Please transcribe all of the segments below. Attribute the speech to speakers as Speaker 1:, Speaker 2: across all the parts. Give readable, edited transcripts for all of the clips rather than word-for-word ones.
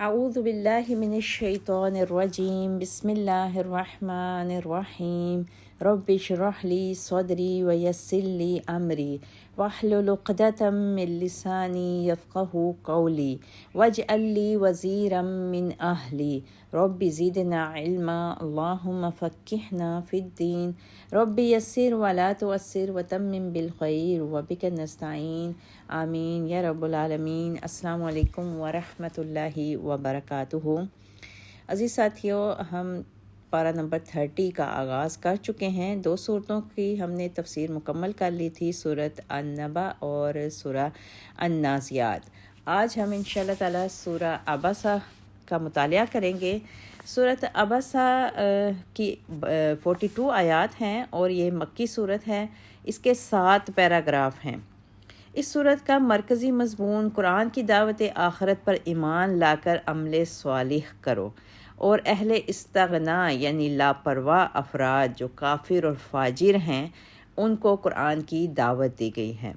Speaker 1: اعوذ باللہ من الشیطان الرجیم بسم اللہ الرحمن الرحیم رب اشرح لی صدری ویسر لی امری واحلل عقدۃ من لسانی یفقہوا قولی واجعل لی وزیرا من اہلی رب زدنا علما اللہم فقہنا فی الدین رب یسر ولا تعسر وتمم بالخیر وبک نستعین آمین یا رب العالمین۔ السلام علیکم ورحمۃ اللہ وبرکاتہ۔ عزیز ساتھیوں، ہم پارہ نمبر 30 کا آغاز کر چکے ہیں۔ 2 صورتوں کی ہم نے تفسیر مکمل کر لی تھی، سورۃ النبأ اور سورہ النازعات۔ آج ہم انشاءاللہ تعالی سورہ عبسہ کا مطالعہ کریں گے۔ سورۃ عبسہ کی 42 آیات ہیں اور یہ مکی صورت ہے۔ اس کے 7 پیراگراف ہیں۔ اس صورت کا مرکزی مضمون قرآن کی دعوت آخرت پر ایمان لا کر عمل صالح کرو، اور اہل استغنا یعنی لاپرواہ افراد جو کافر اور فاجر ہیں ان کو قرآن کی دعوت دی گئی ہے۔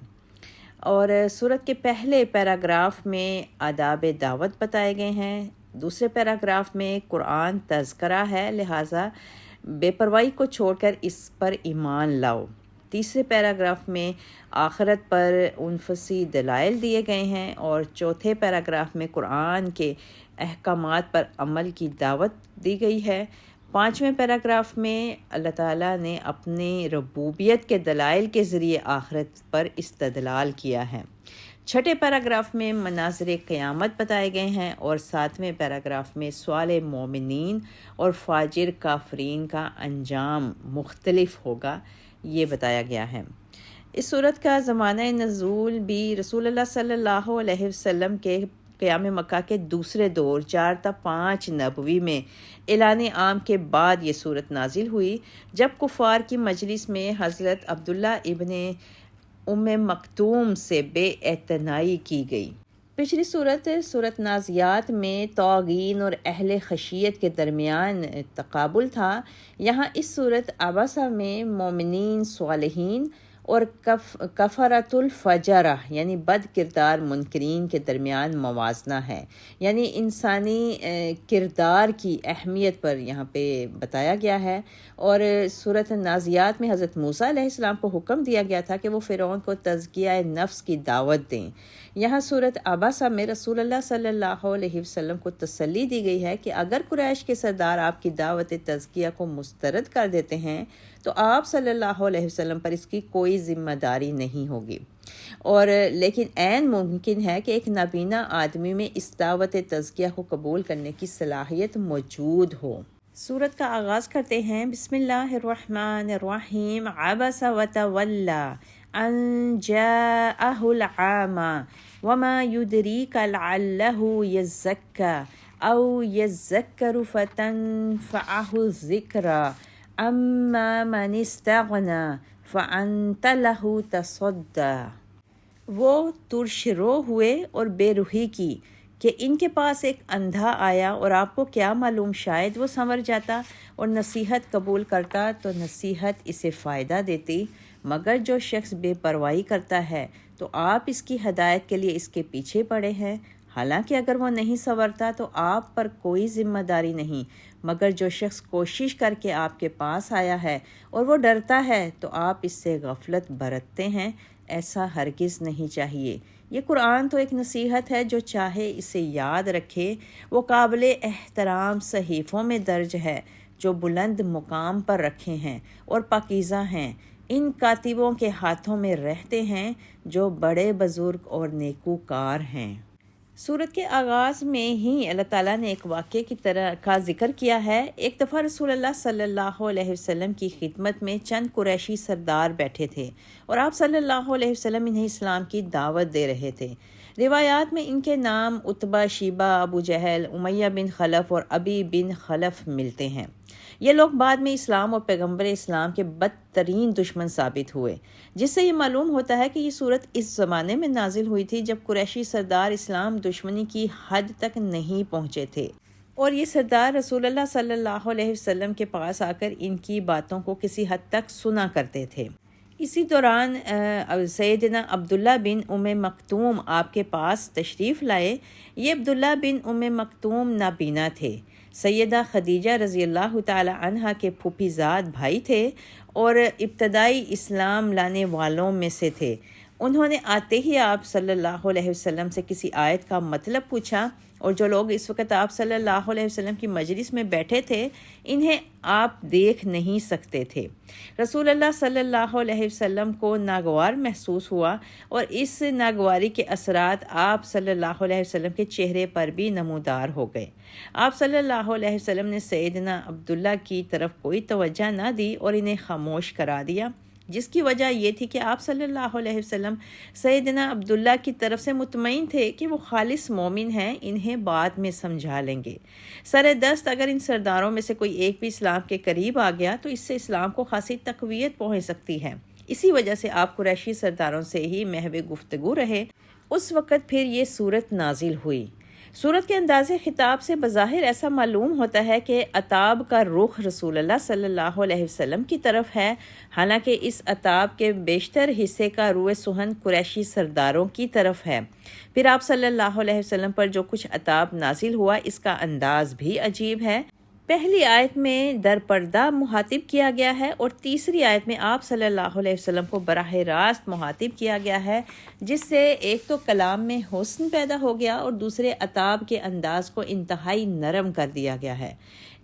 Speaker 1: اور سورت کے پہلے پیراگراف میں آداب دعوت بتائے گئے ہیں، دوسرے پیراگراف میں قرآن تذکرہ ہے، لہٰذا بے پرواہی کو چھوڑ کر اس پر ایمان لاؤ۔ تیسرے پیراگراف میں آخرت پر انفسی دلائل دیے گئے ہیں، اور چوتھے پیراگراف میں قرآن کے احکامات پر عمل کی دعوت دی گئی ہے۔ 5ویں پیراگراف میں اللہ تعالیٰ نے اپنی ربوبیت کے دلائل کے ذریعے آخرت پر استدلال کیا ہے۔ 6 پیراگراف میں مناظر قیامت بتائے گئے ہیں، اور 7ویں پیراگراف میں صالح مومنین اور فاجر کافرین کا انجام مختلف ہوگا، یہ بتایا گیا ہے۔ اس صورت کا زمانہ نزول بھی رسول اللہ صلی اللہ علیہ وسلم کے قیام مکہ کے دوسرے دور 4 تا 5 نبوی میں اعلان عام کے بعد یہ صورت نازل ہوئی، جب کفار کی مجلس میں حضرت عبداللہ ابن ام مکتوم سے بے اعتنائی کی گئی۔ پچھلی صورت نازعات میں طاغین اور اہل خشیت کے درمیان تقابل تھا۔ یہاں اس صورت عبسہ میں مومنین، صالحین اور کفرۃ الفجرہ یعنی بد کردار منکرین کے درمیان موازنہ ہے، یعنی انسانی کردار کی اہمیت پر یہاں پہ بتایا گیا ہے۔ اور سورۃ نازعات میں حضرت موسیٰ علیہ السلام کو حکم دیا گیا تھا کہ وہ فرعون کو تزکیہ نفس کی دعوت دیں۔ یہاں سورۃ عبسہ میں رسول اللہ صلی اللہ علیہ وسلم کو تسلی دی گئی ہے کہ اگر قریش کے سردار آپ کی دعوت تزکیہ کو مسترد کر دیتے ہیں تو آپ صلی اللہ علیہ وسلم پر اس کی کوئی ذمہ داری نہیں ہوگی، اور لیکن عین ممکن ہے کہ ایک نابینا آدمی میں اس دعوت تزکیہ کو قبول کرنے کی صلاحیت موجود ہو۔ سورت کا آغاز کرتے ہیں، بسم اللہ الرحمن الرحیم۔ عبس وتولی ان جاءہ العامی وما یدریک لعلہ یزکی او یذکر فتنفعہ الذکری اما من استغنی فانت لہ تصدی۔ وہ ترش رو ہوئے اور بے روحی کی کہ ان کے پاس ایک اندھا آیا، اور آپ کو کیا معلوم شاید وہ سنور جاتا اور نصیحت قبول کرتا تو نصیحت اسے فائدہ دیتی، مگر جو شخص بے پرواہی کرتا ہے تو آپ اس کی ہدایت کے لیے اس کے پیچھے پڑے ہیں۔ حالانکہ اگر وہ نہیں سنورتا تو آپ پر کوئی ذمہ داری نہیں، مگر جو شخص کوشش کر کے آپ کے پاس آیا ہے اور وہ ڈرتا ہے تو آپ اس سے غفلت برتتے ہیں، ایسا ہرگز نہیں چاہیے۔ یہ قرآن تو ایک نصیحت ہے، جو چاہے اسے یاد رکھے۔ وہ قابل احترام صحیفوں میں درج ہے جو بلند مقام پر رکھے ہیں اور پاکیزہ ہیں، ان کاتبوں کے ہاتھوں میں رہتے ہیں جو بڑے بزرگ اور نیکوکار ہیں۔ سورت کے آغاز میں ہی اللہ تعالیٰ نے ایک واقعے کی طرح کا ذکر کیا ہے۔ ایک دفعہ رسول اللہ صلی اللہ علیہ وسلم کی خدمت میں چند قریشی سردار بیٹھے تھے، اور آپ صلی اللہ علیہ وسلم انہیں اسلام کی دعوت دے رہے تھے۔ روایات میں ان کے نام عتبہ، شیبہ، ابو جہل، امیہ بن خلف اور ابی بن خلف ملتے ہیں۔ یہ لوگ بعد میں اسلام اور پیغمبر اسلام کے بدترین دشمن ثابت ہوئے، جس سے یہ معلوم ہوتا ہے کہ یہ صورت اس زمانے میں نازل ہوئی تھی جب قریشی سردار اسلام دشمنی کی حد تک نہیں پہنچے تھے، اور یہ سردار رسول اللہ صلی اللہ علیہ وسلم کے پاس آ کر ان کی باتوں کو کسی حد تک سنا کرتے تھے۔ اسی دوران سیدنا عبداللہ بن مکتوم آپ کے پاس تشریف لائے۔ یہ عبداللہ بن مکتوم نابینا تھے، سیدہ خدیجہ رضی اللہ تعالی عنہ کے پھوپھی زاد بھائی تھے اور ابتدائی اسلام لانے والوں میں سے تھے۔ انہوں نے آتے ہی آپ صلی اللہ علیہ وسلم سے کسی آیت کا مطلب پوچھا، اور جو لوگ اس وقت آپ صلی اللہ علیہ وسلم کی مجلس میں بیٹھے تھے انہیں آپ دیکھ نہیں سکتے تھے۔ رسول اللہ صلی اللہ علیہ وسلم کو ناگوار محسوس ہوا، اور اس ناگواری کے اثرات آپ صلی اللہ علیہ وسلم کے چہرے پر بھی نمودار ہو گئے۔ آپ صلی اللہ علیہ وسلم نے سیدنا عبداللہ کی طرف کوئی توجہ نہ دی اور انہیں خاموش کرا دیا، جس کی وجہ یہ تھی کہ آپ صلی اللہ علیہ وسلم سیدنا عبداللہ کی طرف سے مطمئن تھے کہ وہ خالص مومن ہیں، انہیں بعد میں سمجھا لیں گے۔ سر دست اگر ان سرداروں میں سے کوئی ایک بھی اسلام کے قریب آ گیا تو اس سے اسلام کو خاصی تقویت پہنچ سکتی ہے۔ اسی وجہ سے آپ قریشی سرداروں سے ہی محو گفتگو رہے۔ اس وقت پھر یہ صورت نازل ہوئی۔ صورت کے انداز خطاب سے بظاہر ایسا معلوم ہوتا ہے کہ عتاب کا رخ رسول اللہ صلی اللہ علیہ وسلم کی طرف ہے، حالانکہ اس عتاب کے بیشتر حصے کا روئے سہن قریشی سرداروں کی طرف ہے۔ پھر آپ صلی اللہ علیہ وسلم پر جو کچھ عتاب نازل ہوا اس کا انداز بھی عجیب ہے۔ پہلی آیت میں در پردہ مخاطب کیا گیا ہے، اور تیسری آیت میں آپ صلی اللہ علیہ وسلم کو براہ راست مخاطب کیا گیا ہے، جس سے ایک تو کلام میں حسن پیدا ہو گیا اور دوسرے عتاب کے انداز کو انتہائی نرم کر دیا گیا ہے۔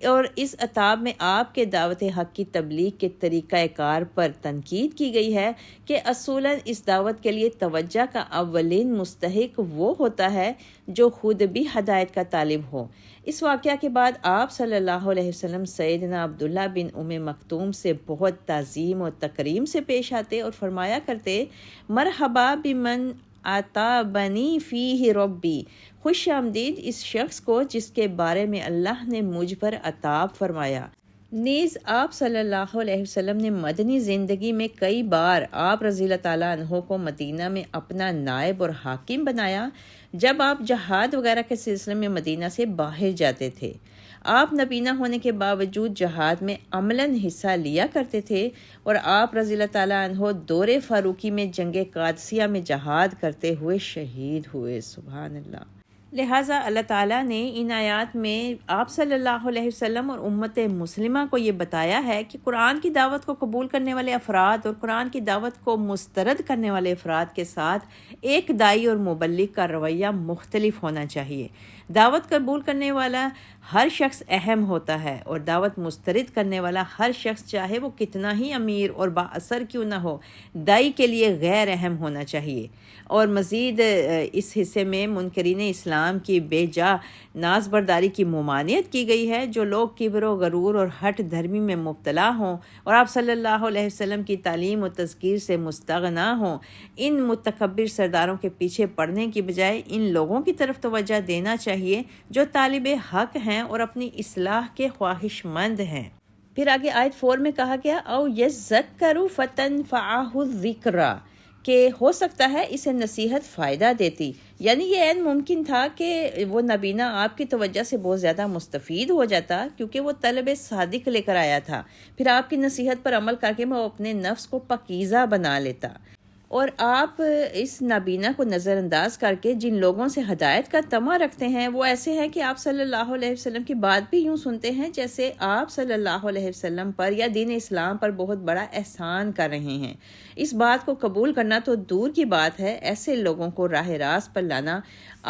Speaker 1: اور اس عتاب میں آپ کے دعوت حق کی تبلیغ کے طریقہ کار پر تنقید کی گئی ہے کہ اصولاً اس دعوت کے لیے توجہ کا اولین مستحق وہ ہوتا ہے جو خود بھی ہدایت کا طالب ہو۔ اس واقعہ کے بعد آپ صلی اللہ علیہ وسلم سیدنا عبداللہ بن مکتوم سے بہت تعظیم و تکریم سے پیش آتے اور فرمایا کرتے، مرحبا بمن عتابنی فیہ ربی، خوش آمدید اس شخص کو جس کے بارے میں اللہ نے مجھ پر عتاب فرمایا۔ نیز آپ صلی اللہ علیہ وسلم نے مدنی زندگی میں کئی بار آپ رضی اللہ تعالیٰ عنہ کو مدینہ میں اپنا نائب اور حاکم بنایا جب آپ جہاد وغیرہ کے سلسلے میں مدینہ سے باہر جاتے تھے۔ آپ نبینہ ہونے کے باوجود جہاد میں عملاً حصہ لیا کرتے تھے، اور آپ رضی اللہ تعالیٰ عنہ دور فاروقی میں جنگ قادسیہ میں جہاد کرتے ہوئے شہید ہوئے۔ سبحان اللہ۔ لہٰذا اللہ تعالیٰ نے ان آیات میں آپ صلی اللہ علیہ وسلم اور امت مسلمہ کو یہ بتایا ہے کہ قرآن کی دعوت کو قبول کرنے والے افراد اور قرآن کی دعوت کو مسترد کرنے والے افراد کے ساتھ ایک داعی اور مبلغ کا رویہ مختلف ہونا چاہیے۔ دعوت قبول کرنے والا ہر شخص اہم ہوتا ہے، اور دعوت مسترد کرنے والا ہر شخص چاہے وہ کتنا ہی امیر اور با اثر کیوں نہ ہو، داعی کے لیے غیر اہم ہونا چاہیے۔ اور مزید اس حصے میں منکرین اسلام کی بے جا ناز برداری کی ممانعت کی گئی ہے۔ جو لوگ کبر و غرور اور ہٹ دھرمی میں مبتلا ہوں اور آپ صلی اللہ علیہ وسلم کی تعلیم و تذکیر سے مستغنا ہوں، ان متکبر سرداروں کے پیچھے پڑنے کی بجائے ان لوگوں کی طرف توجہ دینا چاہیے جو طالب حق ہیں اور اپنی اصلاح کے خواہش مند ہیں۔ پھر آگے آیت 4 میں کہا گیا او یذکر فتنفعہ الذکریٰ، کہ ہو سکتا ہے اسے نصیحت فائدہ دیتی، یعنی یہ عین ممکن تھا کہ وہ نبینہ آپ کی توجہ سے بہت زیادہ مستفید ہو جاتا، کیونکہ وہ طلب صادق لے کر آیا تھا، پھر آپ کی نصیحت پر عمل کر کے وہ اپنے نفس کو پاکیزہ بنا لیتا، اور آپ اس نابینا کو نظر انداز کر کے جن لوگوں سے ہدایت کا طمع رکھتے ہیں وہ ایسے ہیں کہ آپ صلی اللہ علیہ وسلم کی بات بھی یوں سنتے ہیں جیسے آپ صلی اللہ علیہ وسلم پر یا دین اسلام پر بہت بڑا احسان کر رہے ہیں۔ اس بات کو قبول کرنا تو دور کی بات ہے، ایسے لوگوں کو راہ راست پر لانا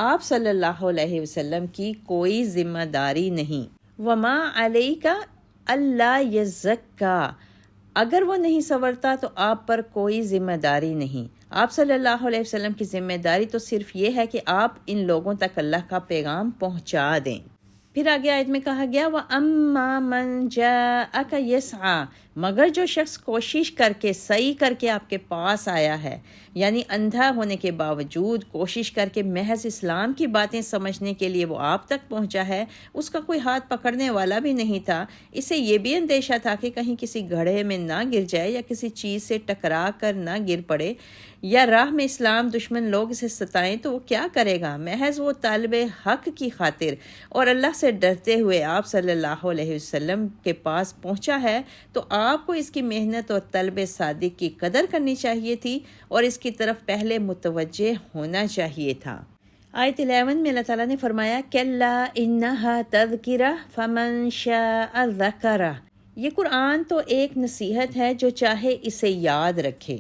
Speaker 1: آپ صلی اللہ علیہ وسلم کی کوئی ذمہ داری نہیں۔ وما علیک الا یزکا، اگر وہ نہیں سنورتا تو آپ پر کوئی ذمہ داری نہیں۔ آپ صلی اللہ علیہ وسلم کی ذمہ داری تو صرف یہ ہے کہ آپ ان لوگوں تک اللہ کا پیغام پہنچا دیں۔ پھر آگے آیت میں کہا گیا وَأَمَّا مَنْ جَاءَكَ يَسْعَى، مگر جو شخص کوشش کر کے سعی کر کے آپ کے پاس آیا ہے، یعنی اندھا ہونے کے باوجود کوشش کر کے محض اسلام کی باتیں سمجھنے کے لیے وہ آپ تک پہنچا ہے، اس کا کوئی ہاتھ پکڑنے والا بھی نہیں تھا، اسے یہ بھی اندیشہ تھا کہ کہیں کسی گڑھے میں نہ گر جائے یا کسی چیز سے ٹکرا کر نہ گر پڑے، یا راہ میں اسلام دشمن لوگ اسے ستائیں تو وہ کیا کرے گا؟ محض وہ طالب حق کی خاطر اور اللہ سے ڈرتے ہوئے آپ صلی اللہ علیہ وسلم کے پاس پہنچا ہے، تو آپ کو اس کی محنت اور طلب صادق کی قدر کرنی چاہیے تھی اور اس کی طرف پہلے متوجہ ہونا چاہیے تھا۔ آیت 11 میں اللہ تعالیٰ نے فرمایا کَلَّا إِنَّهَا تَذْكِرَةٌ فَمَنْ شَاءَ ذَكَرَهُ۔ یہ قرآن تو ایک نصیحت ہے، جو چاہے اسے یاد رکھے۔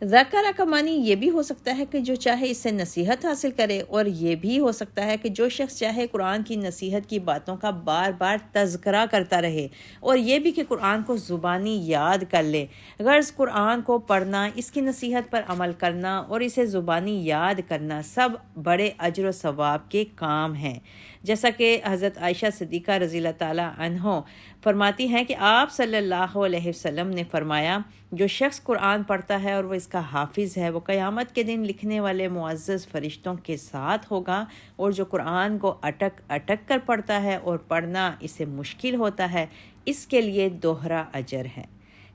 Speaker 1: ذکرہ کا معنی یہ بھی ہو سکتا ہے کہ جو چاہے اس سے نصیحت حاصل کرے، اور یہ بھی ہو سکتا ہے کہ جو شخص چاہے قرآن کی نصیحت کی باتوں کا بار بار تذکرہ کرتا رہے، اور یہ بھی کہ قرآن کو زبانی یاد کر لے۔ غرض قرآن کو پڑھنا، اس کی نصیحت پر عمل کرنا اور اسے زبانی یاد کرنا سب بڑے اجر و ثواب کے کام ہیں۔ جیسا کہ حضرت عائشہ صدیقہ رضی اللہ تعالیٰ عنہ فرماتی ہیں کہ آپ صلی اللہ علیہ وسلم نے فرمایا جو شخص قرآن پڑھتا ہے اور وہ اس کا حافظ ہے، وہ قیامت کے دن لکھنے والے معزز فرشتوں کے ساتھ ہوگا، اور جو قرآن کو اٹک اٹک کر پڑھتا ہے اور پڑھنا اسے مشکل ہوتا ہے، اس کے لیے دوہرا اجر ہے۔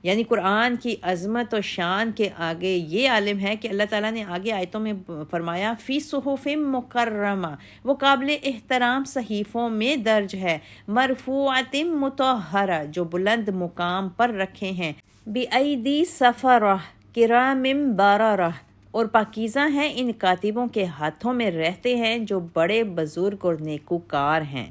Speaker 1: یعنی قرآن کی عظمت و شان کے آگے یہ عالم ہے کہ اللہ تعالیٰ نے آگے آیتوں میں فرمایا فی صحف مکرمہ، وہ قابل احترام صحیفوں میں درج ہے، مرفوعۃ مطہرہ، جو بلند مقام پر رکھے ہیں، بأیدی سفرہ کرام بررہ، اور پاکیزہ ہیں، ان کاتبوں کے ہاتھوں میں رہتے ہیں جو بڑے بزرگ اور نیکوکار ہیں۔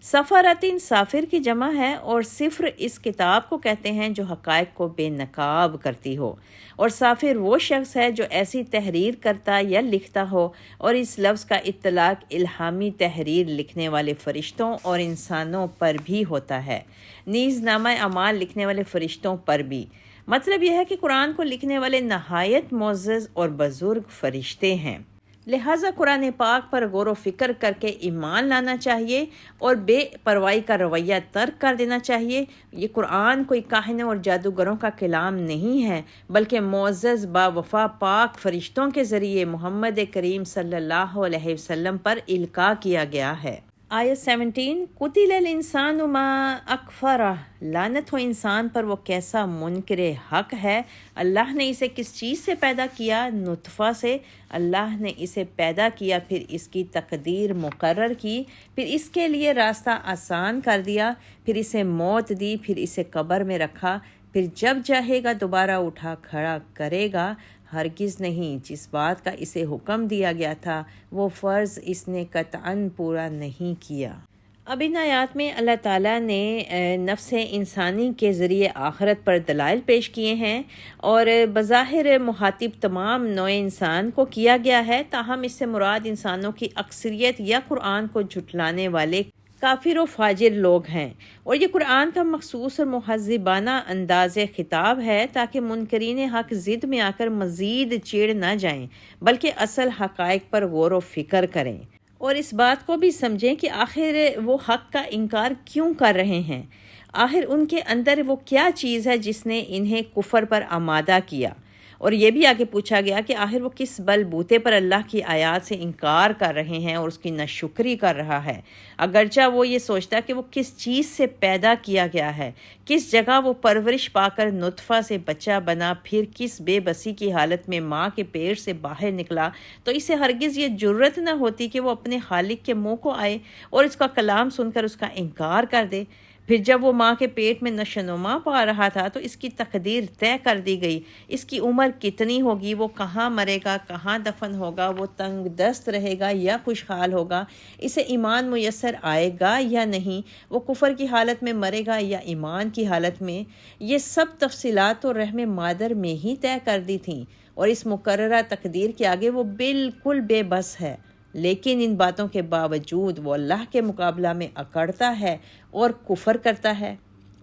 Speaker 1: سفرتن سافر کی جمع ہے، اور صفر اس کتاب کو کہتے ہیں جو حقائق کو بے نقاب کرتی ہو، اور سافر وہ شخص ہے جو ایسی تحریر کرتا یا لکھتا ہو، اور اس لفظ کا اطلاق الہامی تحریر لکھنے والے فرشتوں اور انسانوں پر بھی ہوتا ہے، نیز نامہ اعمال لکھنے والے فرشتوں پر بھی۔ مطلب یہ ہے کہ قرآن کو لکھنے والے نہایت معزز اور بزرگ فرشتے ہیں، لہٰذا قرآن پاک پر غور و فکر کر کے ایمان لانا چاہیے اور بے پرواہی کا رویہ ترک کر دینا چاہیے۔ یہ قرآن کوئی کاہنوں اور جادوگروں کا کلام نہیں ہے، بلکہ معزز باوفا پاک فرشتوں کے ذریعے محمد کریم صلی اللہ علیہ وسلم پر القاء کیا گیا ہے۔ آیت 17 قتل الانسان ما اکفرہ، لعنت ہو انسان پر وہ کیسا منکر حق ہے۔ اللہ نے اسے کس چیز سے پیدا کیا؟ نطفہ سے۔ اللہ نے اسے پیدا کیا، پھر اس کی تقدیر مقرر کی، پھر اس کے لیے راستہ آسان کر دیا، پھر اسے موت دی، پھر اسے قبر میں رکھا، پھر جب چاہے گا دوبارہ اٹھا کھڑا کرے گا۔ ہرگز نہیں، جس بات کا اسے حکم دیا گیا تھا وہ فرض اس نے قطعاً پورا نہیں کیا۔ اب ان آیات میں اللہ تعالیٰ نے نفس انسانی کے ذریعے آخرت پر دلائل پیش کیے ہیں، اور بظاہر مخاطب تمام نوع انسان کو کیا گیا ہے، تاہم اس سے مراد انسانوں کی اکثریت یا قرآن کو جھٹلانے والے کافر و فاجر لوگ ہیں، اور یہ قرآن کا مخصوص اور مہذبانہ انداز خطاب ہے تاکہ منکرین حق ضد میں آ کر مزید چڑ نہ جائیں، بلکہ اصل حقائق پر غور و فکر کریں، اور اس بات کو بھی سمجھیں کہ آخر وہ حق کا انکار کیوں کر رہے ہیں، آخر ان کے اندر وہ کیا چیز ہے جس نے انہیں کفر پر آمادہ کیا۔ اور یہ بھی آگے پوچھا گیا کہ آخر وہ کس بل بوتے پر اللہ کی آیات سے انکار کر رہے ہیں اور اس کی ناشکری کر رہا ہے، اگرچہ وہ یہ سوچتا کہ وہ کس چیز سے پیدا کیا گیا ہے، کس جگہ وہ پرورش پا کر نطفہ سے بچہ بنا، پھر کس بے بسی کی حالت میں ماں کے پیٹ سے باہر نکلا، تو اسے ہرگز یہ جرت نہ ہوتی کہ وہ اپنے خالق کے منہ کو آئے اور اس کا کلام سن کر اس کا انکار کر دے۔ پھر جب وہ ماں کے پیٹ میں نشوونما پا رہا تھا تو اس کی تقدیر طے کر دی گئی، اس کی عمر کتنی ہوگی، وہ کہاں مرے گا، کہاں دفن ہوگا، وہ تنگ دست رہے گا یا خوشحال ہوگا، اسے ایمان میسر آئے گا یا نہیں، وہ کفر کی حالت میں مرے گا یا ایمان کی حالت میں، یہ سب تفصیلات تو رحم مادر میں ہی طے کر دی تھیں، اور اس مقررہ تقدیر کے آگے وہ بالکل بے بس ہے، لیکن ان باتوں کے باوجود وہ اللہ کے مقابلہ میں اکڑتا ہے اور کفر کرتا ہے۔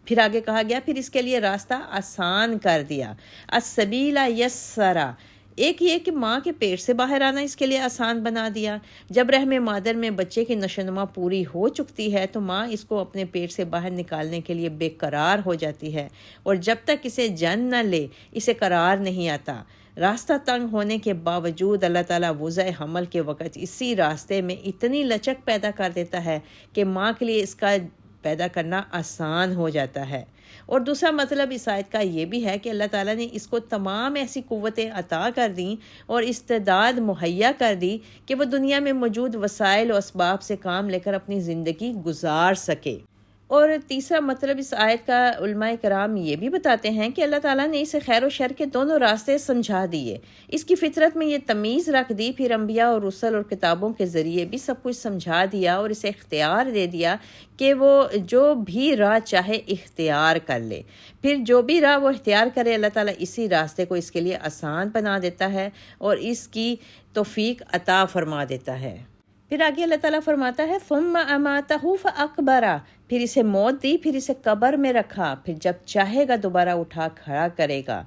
Speaker 1: پھر آگے کہا گیا پھر اس کے لیے راستہ آسان کر دیا، السبیل یسرا، ایک یہ کہ ماں کے پیٹ سے باہر آنا اس کے لیے آسان بنا دیا۔ جب رحم مادر میں بچے کی نشوونما پوری ہو چکتی ہے تو ماں اس کو اپنے پیٹ سے باہر نکالنے کے لیے بے قرار ہو جاتی ہے، اور جب تک اسے جن نہ لے اسے قرار نہیں آتا۔ راستہ تنگ ہونے کے باوجود اللہ تعالیٰ وضع حمل کے وقت اسی راستے میں اتنی لچک پیدا کر دیتا ہے کہ ماں کے لیے اس کا پیدا کرنا آسان ہو جاتا ہے۔ اور دوسرا مطلب اس آیت کا یہ بھی ہے کہ اللہ تعالیٰ نے اس کو تمام ایسی قوتیں عطا کر دیں اور استعداد مہیا کر دی کہ وہ دنیا میں موجود وسائل و اسباب سے کام لے کر اپنی زندگی گزار سکے، اور تیسرا مطلب اس آیت کا علماء کرام یہ بھی بتاتے ہیں کہ اللہ تعالیٰ نے اسے خیر و شر کے دونوں راستے سمجھا دیے، اس کی فطرت میں یہ تمیز رکھ دی، پھر انبیاء اور رسل اور کتابوں کے ذریعے بھی سب کچھ سمجھا دیا اور اسے اختیار دے دیا کہ وہ جو بھی راہ چاہے اختیار کر لے، پھر جو بھی راہ وہ اختیار کرے اللہ تعالیٰ اسی راستے کو اس کے لیے آسان بنا دیتا ہے اور اس کی توفیق عطا فرما دیتا ہے۔ پھر آگے اللہ تعالیٰ فرماتا ہے ثم اماتہ فاقبرہ، پھر اسے موت دی، پھر اسے قبر میں رکھا، پھر جب چاہے گا دوبارہ اٹھا کھڑا کرے گا۔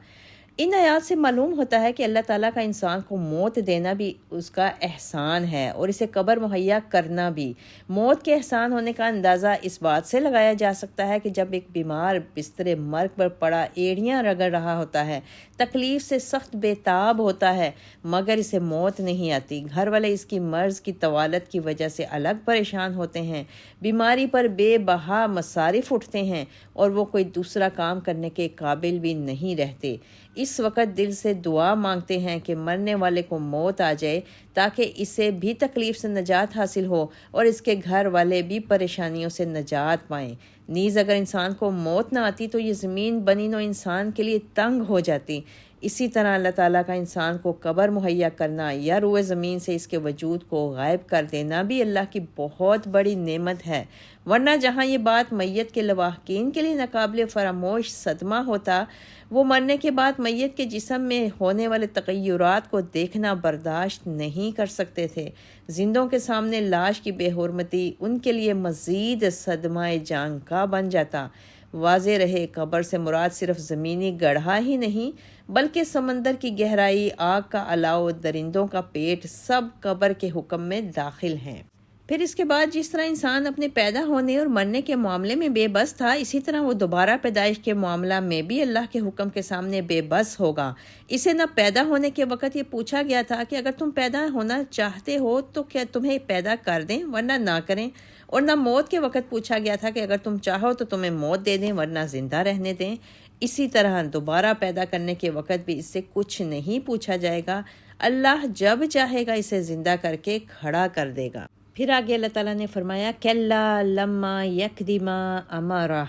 Speaker 1: ان آیات سے معلوم ہوتا ہے کہ اللہ تعالیٰ کا انسان کو موت دینا بھی اس کا احسان ہے اور اسے قبر مہیا کرنا بھی۔ موت کے احسان ہونے کا اندازہ اس بات سے لگایا جا سکتا ہے کہ جب ایک بیمار بستر مرگ پر پڑا ایڑیاں رگڑ رہا ہوتا ہے، تکلیف سے سخت بے تاب ہوتا ہے، مگر اسے موت نہیں آتی، گھر والے اس کی مرض کی طوالت کی وجہ سے الگ پریشان ہوتے ہیں، بیماری پر بے بہا مصارف اٹھتے ہیں اور وہ کوئی دوسرا کام کرنے کے قابل بھی نہیں رہتے، اس وقت دل سے دعا مانگتے ہیں کہ مرنے والے کو موت آ جائے تاکہ اسے بھی تکلیف سے نجات حاصل ہو اور اس کے گھر والے بھی پریشانیوں سے نجات پائیں۔ نیز اگر انسان کو موت نہ آتی تو یہ زمین بنی نوع انسان کے لیے تنگ ہو جاتی۔ اسی طرح اللہ تعالیٰ کا انسان کو قبر مہیا کرنا یا روئے زمین سے اس کے وجود کو غائب کر دینا بھی اللہ کی بہت بڑی نعمت ہے، ورنہ جہاں یہ بات میت کے لواحقین کے لیے ناقابل فراموش صدمہ ہوتا، وہ مرنے کے بعد میت کے جسم میں ہونے والے تغیرات کو دیکھنا برداشت نہیں کر سکتے تھے۔ زندوں کے سامنے لاش کی بے حرمتی ان کے لیے مزید صدمہ جان کا بن جاتا۔ واضح رہے قبر سے مراد صرف زمینی گڑھا ہی نہیں بلکہ سمندر کی گہرائی، آگ کا الاؤ، درندوں کا پیٹ، سب قبر کے حکم میں داخل ہیں۔ پھر اس کے بعد جس طرح انسان اپنے پیدا ہونے اور مرنے کے معاملے میں بے بس تھا، اسی طرح وہ دوبارہ پیدائش کے معاملہ میں بھی اللہ کے حکم کے سامنے بے بس ہوگا۔ اسے نہ پیدا ہونے کے وقت یہ پوچھا گیا تھا کہ اگر تم پیدا ہونا چاہتے ہو تو کیا تمہیں پیدا کر دیں ورنہ نہ کریں، اور نہ موت کے وقت پوچھا گیا تھا کہ اگر تم چاہو تو تمہیں موت دے دیں ورنہ زندہ رہنے دیں۔ اسی طرح دوبارہ پیدا کرنے کے وقت بھی اس سے کچھ نہیں پوچھا جائے گا، اللہ جب چاہے گا اسے زندہ کر کے کھڑا کر دے گا۔ پھر آگے اللہ تعالیٰ نے فرمایا کلا لما یقدما امرہ،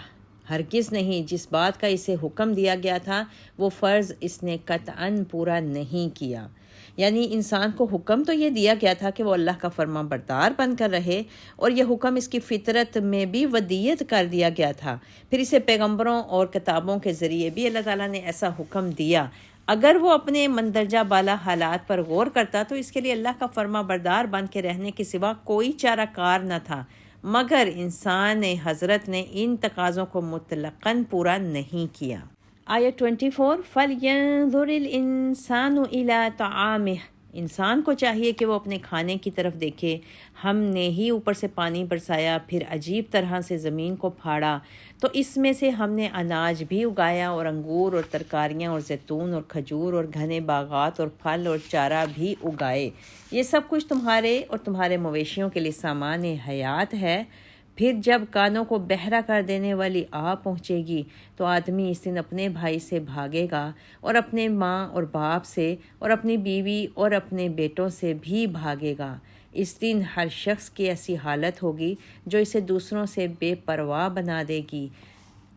Speaker 1: ہرگز نہیں، جس بات کا اسے حکم دیا گیا تھا وہ فرض اس نے قطعاً پورا نہیں کیا۔ یعنی انسان کو حکم تو یہ دیا گیا تھا کہ وہ اللہ کا فرما بردار بن کر رہے، اور یہ حکم اس کی فطرت میں بھی ودیت کر دیا گیا تھا، پھر اسے پیغمبروں اور کتابوں کے ذریعے بھی اللہ تعالیٰ نے ایسا حکم دیا۔ اگر وہ اپنے مندرجہ بالا حالات پر غور کرتا تو اس کے لیے اللہ کا فرما بردار بن کے رہنے کے سوا کوئی چارہ کار نہ تھا، مگر انسان حضرت نے ان تقاضوں کو مطلقاً پورا نہیں کیا۔ آیت 24 فَلْيَنظُرِ الْإِنسَانُ إِلَىٰ طَعَامِهِ، انسان کو چاہیے کہ وہ اپنے کھانے کی طرف دیکھے، ہم نے ہی اوپر سے پانی برسایا، پھر عجیب طرح سے زمین کو پھاڑا تو اس میں سے ہم نے اناج بھی اگایا اور انگور اور ترکاریاں اور زیتون اور کھجور اور گھنے باغات اور پھل اور چارہ بھی اگائے، یہ سب کچھ تمہارے اور تمہارے مویشیوں کے لیے سامان حیات ہے۔ پھر جب کانوں کو بہرا کر دینے والی آ پہنچے گی تو آدمی اس دن اپنے بھائی سے بھاگے گا اور اپنے ماں اور باپ سے اور اپنی بیوی اور اپنے بیٹوں سے بھی بھاگے گا۔ اس دن ہر شخص کی ایسی حالت ہوگی جو اسے دوسروں سے بے پرواہ بنا دے گی۔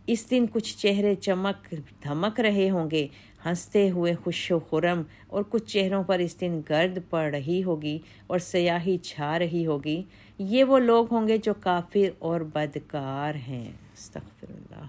Speaker 1: اس دن کچھ چہرے چمک دھمک رہے ہوں گے، ہنستے ہوئے خوش و خرم، اور کچھ چہروں پر اس دن گرد پڑ رہی ہوگی اور سیاہی چھا رہی ہوگی۔ یہ وہ لوگ ہوں گے جو کافر اور بدکار ہیں۔ استغفر اللہ۔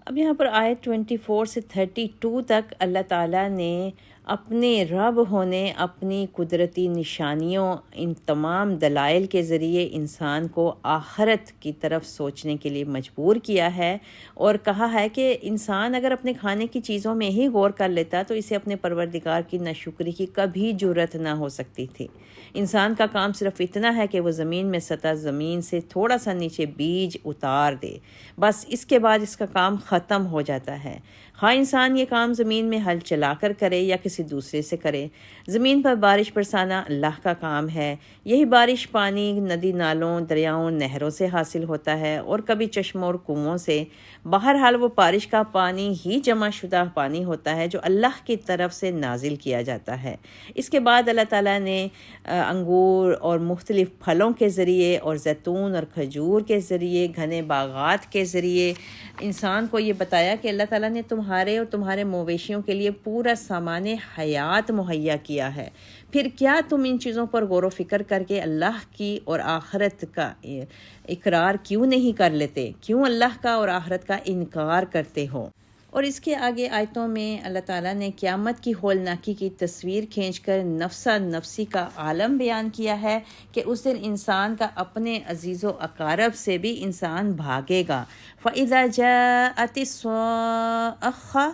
Speaker 1: اب یہاں پر آیت 24 سے 32 تک اللہ تعالیٰ نے اپنے رب ہونے، اپنی قدرتی نشانیوں، ان تمام دلائل کے ذریعے انسان کو آخرت کی طرف سوچنے کے لیے مجبور کیا ہے، اور کہا ہے کہ انسان اگر اپنے کھانے کی چیزوں میں ہی غور کر لیتا تو اسے اپنے پروردگار کی ناشکری کی کبھی جرأت نہ ہو سکتی تھی۔ انسان کا کام صرف اتنا ہے کہ وہ زمین میں سطح زمین سے تھوڑا سا نیچے بیج اتار دے، بس اس کے بعد اس کا کام ختم ہو جاتا ہے۔ خواہ انسان یہ کام زمین میں ہل چلا کر کرے یا کسی دوسرے سے کرے۔ زمین پر بارش برسانا اللہ کا کام ہے۔ یہی بارش پانی ندی نالوں دریاؤں نہروں سے حاصل ہوتا ہے اور کبھی چشموں اور کنووں سے۔ بہرحال وہ بارش کا پانی ہی جمع شدہ پانی ہوتا ہے جو اللہ کی طرف سے نازل کیا جاتا ہے۔ اس کے بعد اللہ تعالیٰ نے انگور اور مختلف پھلوں کے ذریعے اور زیتون اور کھجور کے ذریعے گھنے باغات کے ذریعے انسان کو یہ بتایا کہ اللہ تعالیٰ نے تمہارے اور تمہارے مویشیوں کے لیے پورا سامان حیات مہیا کیا ہے۔ پھر کیا تم ان چیزوں پر غور و فکر کر کے اللہ کی اور آخرت کا اقرار کیوں نہیں کر لیتے؟ کیوں اللہ کا اور آخرت کا انکار کرتے ہو؟ اور اس کے آگے آیتوں میں اللہ تعالیٰ نے قیامت کی ہولناکی کی تصویر کھینچ کر نفسا نفسی کا عالم بیان کیا ہے کہ اس دن انسان کا اپنے عزیز و اقارب سے بھی انسان بھاگے گا۔ فَإِذَا جَاءَتِ الصَّاخَّةُ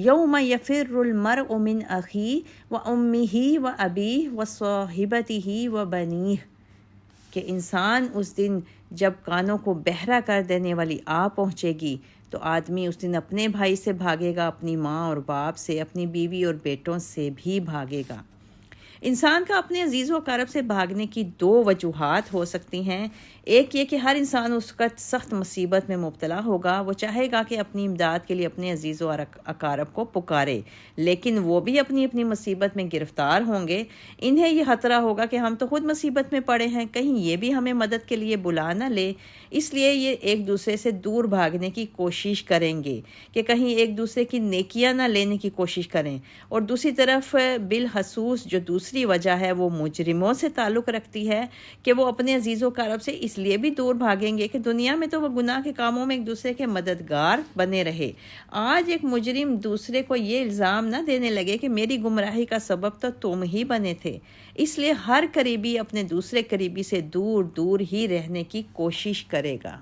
Speaker 1: يَوْمَ يَفِرُّ الْمَرْءُ مِنْ أَخِيهِ وَأُمِّهِ وَأَبِيهِ وَصَاحِبَتِهِ وَبَنِيهِ کہ انسان اس دن جب کانوں کو بہرا کر دینے والی پہنچے گی تو آدمی اس دن اپنے بھائی سے بھاگے گا، اپنی ماں اور باپ سے، اپنی بیوی اور بیٹوں سے بھی بھاگے گا۔ انسان کا اپنے عزیز و اقارب سے بھاگنے کی دو وجوہات ہو سکتی ہیں۔ ایک یہ کہ ہر انسان اس وقت سخت مصیبت میں مبتلا ہوگا، وہ چاہے گا کہ اپنی امداد کے لیے اپنے عزیز و اقارب کو پکارے، لیکن وہ بھی اپنی اپنی مصیبت میں گرفتار ہوں گے۔ انہیں یہ خطرہ ہوگا کہ ہم تو خود مصیبت میں پڑے ہیں، کہیں یہ بھی ہمیں مدد کے لیے بلا نہ لے، اس لیے یہ ایک دوسرے سے دور بھاگنے کی کوشش کریں گے کہ کہیں ایک دوسرے کی نیکیاں نہ لینے کی کوشش کریں۔ اور دوسری طرف بالخصوص جو دوسری وجہ ہے وہ مجرموں سے تعلق رکھتی ہے کہ وہ اپنے عزیز و اقارب سے اس لیے بھی دور بھاگیں گے کہ دنیا میں تو وہ گناہ کے کاموں میں ایک دوسرے کے مددگار بنے رہے۔ آج ایک مجرم دوسرے کو یہ الزام نہ دینے لگے کہ میری گمراہی کا سبب تو تم ہی بنے تھے۔ اس لیے ہر قریبی اپنے دوسرے قریبی سے دور دور ہی رہنے کی کوشش کرے گا۔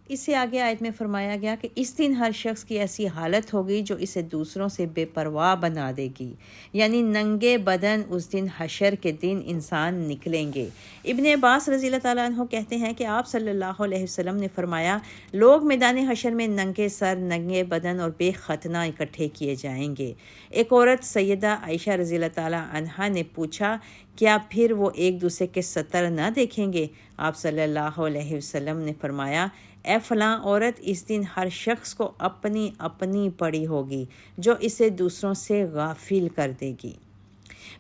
Speaker 1: اس سے آگے آیت میں فرمایا گیا کہ اس دن ہر شخص کی ایسی حالت ہوگی جو اسے دوسروں سے بے پرواہ بنا دے گی، یعنی ننگے بدن اس دن حشر کے دن انسان نکلیں گے۔ ابن عباس رضی اللہ تعالیٰ عنہ کہتے ہیں کہ آپ صلی اللہ علیہ وسلم نے فرمایا، لوگ میدان حشر میں ننگے سر، ننگے بدن اور بے ختنہ اکٹھے کیے جائیں گے۔ ایک عورت سیدہ عائشہ رضی اللہ تعالیٰ عنہا نے پوچھا، کیا پھر وہ ایک دوسرے کے سطر نہ دیکھیں گے؟ آپ صلی اللہ علیہ وسلم نے فرمایا، اے فلاں عورت، اس دن ہر شخص کو اپنی اپنی پڑی ہوگی جو اسے دوسروں سے غافل کر دے گی۔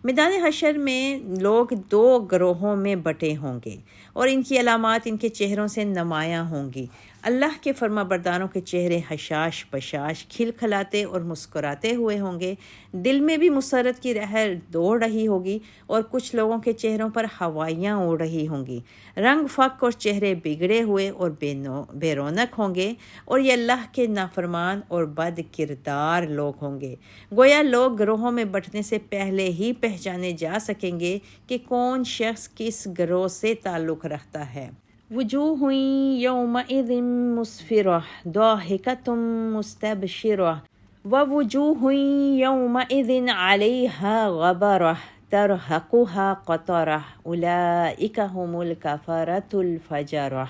Speaker 1: میدان حشر میں لوگ دو گروہوں میں بٹے ہوں گے اور ان کی علامات ان کے چہروں سے نمایاں ہوں گی۔ اللہ کے فرما برداروں کے چہرے حشاش بشاش کھلکھلاتے اور مسکراتے ہوئے ہوں گے، دل میں بھی مسرت کی لہر دوڑ رہی ہوگی اور کچھ لوگوں کے چہروں پر ہوائیاں اڑ رہی ہوں گی۔ رنگ فک اور چہرے بگڑے ہوئے اور بے رونق ہوں گے، اور یہ اللہ کے نافرمان اور بد کردار لوگ ہوں گے۔ گویا لوگ گروہوں میں بٹنے سے پہلے ہی پہچانے جا سکیں گے کہ کون شخص کس گروہ سے تعلق رکھتا ہے۔ وجوہ یومئذ مسفرہ ضاحکۃ مستبشرہ ووجوہ یومئذ علیہا غبرہ ترہقها قطرہ اولئک هم الکفرۃ الفجرہ۔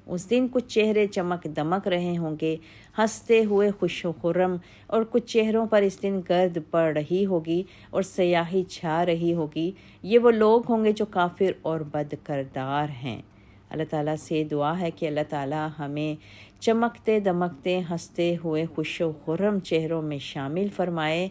Speaker 1: اس دن کچھ چہرے چمک دمک رہے ہوں گے، ہنستے ہوئے خوش و خرم، اور کچھ چہروں پر اس دن گرد پڑ رہی ہوگی اور سیاہی چھا رہی ہوگی۔ یہ وہ لوگ ہوں گے جو کافر اور بد کردار ہیں۔ اللہ تعالیٰ سے دعا ہے کہ اللہ تعالیٰ ہمیں چمکتے دمکتے ہنستے ہوئے خوش و خرم چہروں میں شامل فرمائے۔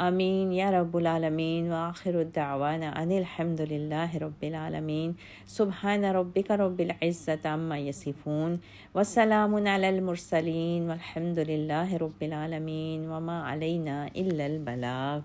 Speaker 1: آمین یا رب العالمین۔ وآخر الدعوانا ان الحمد للہ رب العالمین۔ سبحان ربک رب العزۃ عما یصفون وسلام علی المرسلین والحمد للہ رب العالمین وما علینا الا البلاغ۔